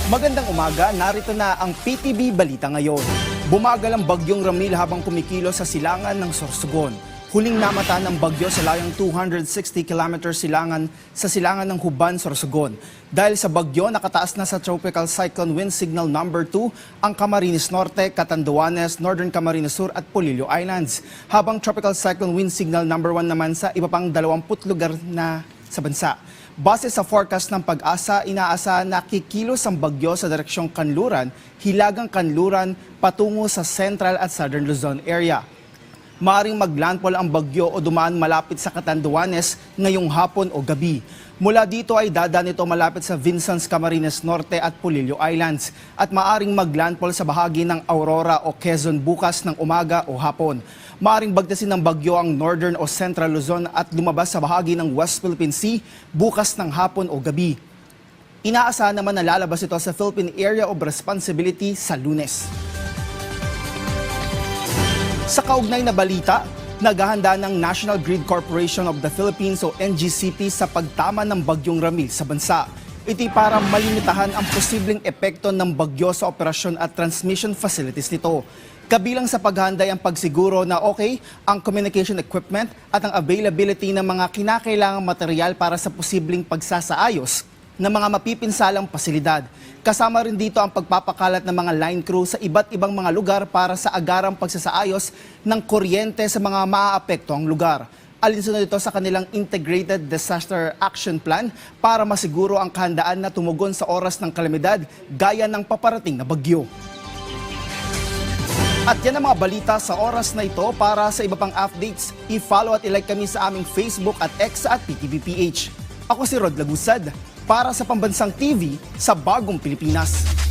Magandang umaga, narito na ang PTV Balita ngayon. Bumagal ang bagyong Ramil habang kumikilos sa silangan ng Sorsogon. Huling namata ng bagyo sa layong 260 km silangan sa silangan ng Huban, Sorsogon. Dahil sa bagyo, nakataas na sa Tropical Cyclone Wind Signal number 2 ang Camarines Norte, Catanduanes, Northern Camarines Sur at Polillo Islands. Habang Tropical Cyclone Wind Signal number 1 naman sa iba pang 20 lugar na sa bansa. Base sa forecast ng Pag-asa, inaasahan na kikilos ang bagyo sa direksyong Kanluran, Hilagang Kanluran, patungo sa Central at Southern Luzon area. Maaring maglandfall ang bagyo o dumaan malapit sa Catanduanes ngayong hapon o gabi. Mula dito ay dadaan ito malapit sa Vincent's, Camarines Norte at Polillo Islands at maaring maglandfall sa bahagi ng Aurora o Quezon bukas ng umaga o hapon. Maaring bagtasin ng bagyo ang Northern o Central Luzon at lumabas sa bahagi ng West Philippine Sea bukas ng hapon o gabi. Inaasahan naman na lalabas ito sa Philippine Area of Responsibility sa Lunes. Sa kaugnay na balita, naghahanda ng National Grid Corporation of the Philippines o NGCP sa pagtama ng bagyong Ramil sa bansa. Ito'y para malimitahan ang posibleng epekto ng bagyo sa operasyon at transmission facilities nito. Kabilang sa paghahanda ay ang pagsiguro na okay ang communication equipment at ang availability ng mga kinakailangang material para sa posibleng pagsasaayos ng mga mapipinsalang pasilidad. Kasama rin dito ang pagpapakalat ng mga line crew sa iba't ibang mga lugar para sa agarang pagsasaayos ng kuryente sa mga maaaapektuhang lugar. Alinsunod ito sa kanilang Integrated Disaster Action Plan para masiguro ang kahandaan na tumugon sa oras ng kalamidad gaya ng paparating na bagyo. At yan ang mga balita sa oras na ito. Para sa iba pang updates, i-follow at i-like kami sa aming Facebook at X at PTVPH. Ako si Rod Lagusad para sa Pambansang TV sa Bagong Pilipinas.